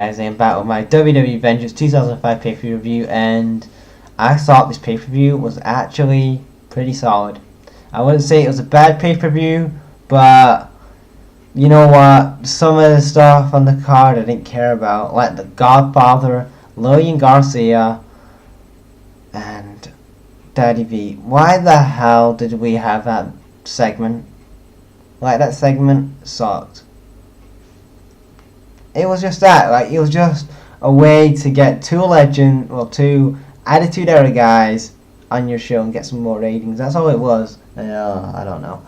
As I am back with my WWE Vengeance 2005 pay-per-view review, and I thought this pay-per-view was actually pretty solid. I wouldn't say it was a bad pay-per-view, but you know what? Some of the stuff on the card I didn't care about, like the Godfather, Lillian Garcia, and Daddy V. Why the hell did we have that segment? Like, that segment sucked. It was just that, like, it was just a way to get two Attitude Era guys on your show and get some more ratings. That's all it was. I don't know.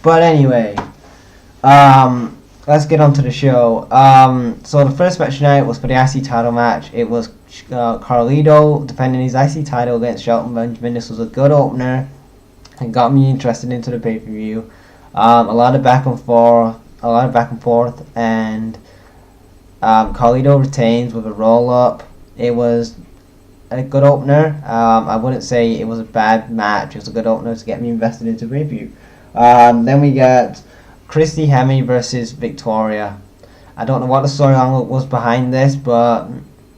But anyway, let's get on to the show. So the first match tonight was for the IC title match. It was Carlito defending his IC title against Shelton Benjamin. This was a good opener and got me interested into the pay-per-view. A lot of back and forth, and Carlito retains with a roll-up. It was a good opener. I wouldn't say it was a bad match. It was a good opener to get me invested into the review. Then we got Christy Hemme versus Victoria. I don't know what the storyline was behind this, but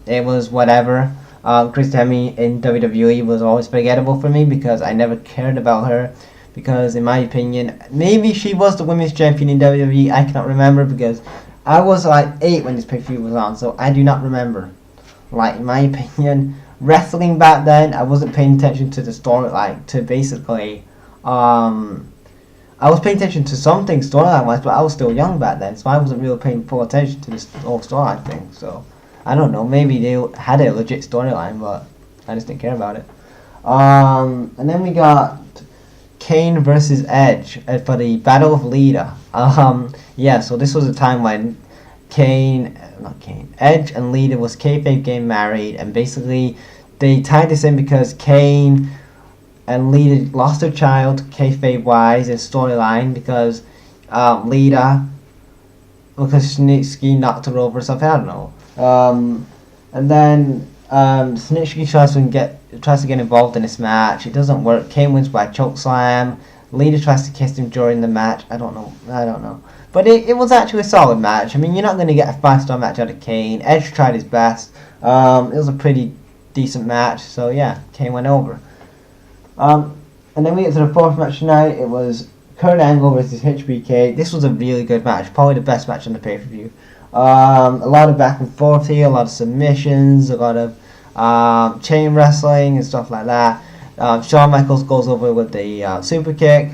it was whatever. Christy Hemme in WWE was always forgettable for me because I never cared about her. Because in my opinion, maybe she was the women's champion in WWE. I cannot remember because I was like 8 when this pay-per-view was on, so I do not remember. Like, in my opinion, wrestling back then, I wasn't paying attention to the story, like, to basically, I was paying attention to some things storyline-wise, but I was still young back then, so I wasn't really paying full attention to this whole storyline thing, so, I don't know, maybe they had a legit storyline, but I just didn't care about it. And then we got Kane versus Edge for the Battle of Lita. Yeah, so this was a time when Edge and Lita was kayfabe getting married, and basically they tied this in because Kane and Lita lost their child kayfabe wise in storyline because Lita, because Snitsky knocked her over or something, I don't know. And then Snitsky tries to get involved in this match. It doesn't work. Kane wins by chokeslam. Lita tries to kiss him during the match. I don't know. But it was actually a solid match. I mean, you're not going to get a 5-star match out of Kane. Edge tried his best. It was a pretty decent match. So yeah, Kane went over. And then we get to the fourth match tonight. It was Kurt Angle versus HBK. This was a really good match. Probably the best match on the pay-per-view. A lot of back and forth here. A lot of submissions. A lot of chain wrestling and stuff like that. Shawn Michaels goes over with the super kick.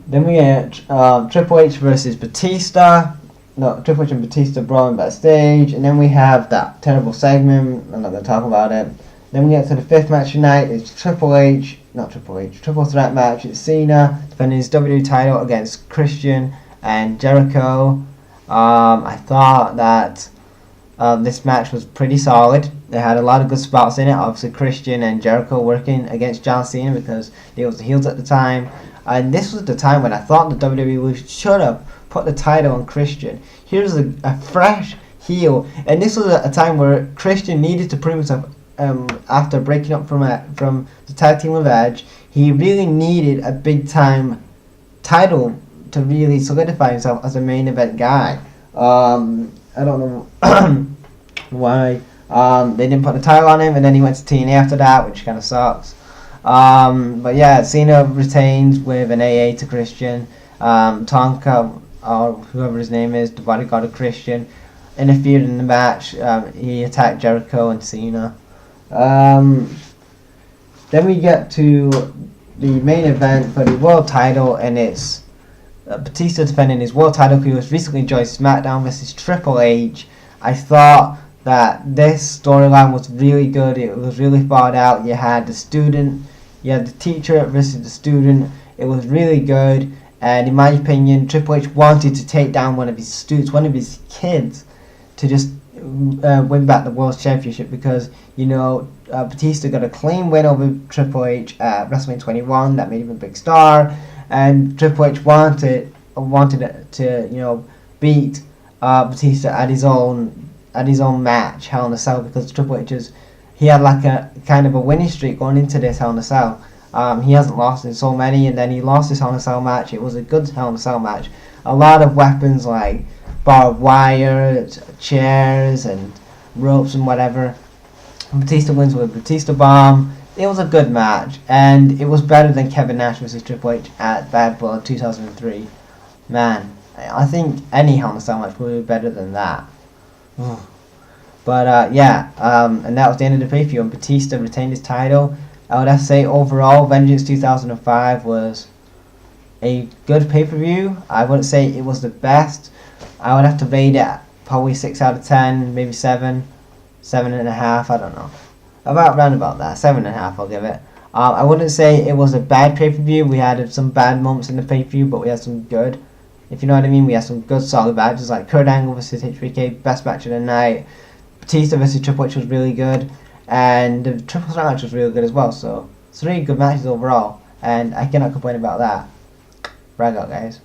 Then we get Triple H versus Batista. No, Triple H and Batista brawling backstage. And then we have that terrible segment. I'm not going to talk about it. Then we get to the fifth match tonight. It's triple threat match. It's Cena defending his WWE title against Christian and Jericho. I thought that this match was pretty solid. They had a lot of good spots in it. Obviously, Christian and Jericho working against John Cena because they was the heels at the time. And this was the time when I thought the WWE should have put the title on Christian. Here's a fresh heel. And this was a time where Christian needed to prove himself after breaking up from the tag team with Edge. He really needed a big-time title to really solidify himself as a main event guy. I don't know why they didn't put the title on him, and then he went to TNA after that, which kind of sucks. But yeah, Cena retains with an AA to Christian. Tonka, or whoever his name is, the bodyguard of Christian, interfered in the match. He attacked Jericho and Cena. Then we get to the main event for the world title, and it's Batista defending his world title. He was recently joined SmackDown versus Triple H. I thought that this storyline was really good. It was really thought out. You had the teacher versus the student. It was really good. And in my opinion, Triple H wanted to take down one of his students, one of his kids, to just win back the World Championship because, Batista got a clean win over Triple H at WrestleMania 21. That made him a big star. And Triple H wanted to, beat Batista at his own match, Hell in a Cell, because Triple H he had like a kind of a winning streak going into this Hell in a Cell. He hasn't lost in so many, and then he lost his Hell in a Cell match. It was a good Hell in a Cell match. A lot of weapons like barbed wire, chairs, and ropes and whatever. Batista wins with Batista Bomb. It was a good match, and it was better than Kevin Nash vs Triple H at Bad Blood 2003. Man, I think any Hell in a Cell match would be better than that. But yeah, and that was the end of the pay-per-view, and Batista retained his title. I would have to say overall, Vengeance 2005 was a good pay-per-view. I wouldn't say it was the best. I would have to rate it probably 6 out of 10, maybe 7, 7.5, I don't know. Around about that, 7.5 I'll give it. I wouldn't say it was a bad pay-per-view. We had some bad moments in the pay-per-view, but we had some good. If you know what I mean, we had some good solid matches like Kurt Angle vs HBK, best match of the night. Batista vs Triple H was really good, and the Triple Threat match was really good as well. So 3 good matches overall, and I cannot complain about that. Brag out, guys.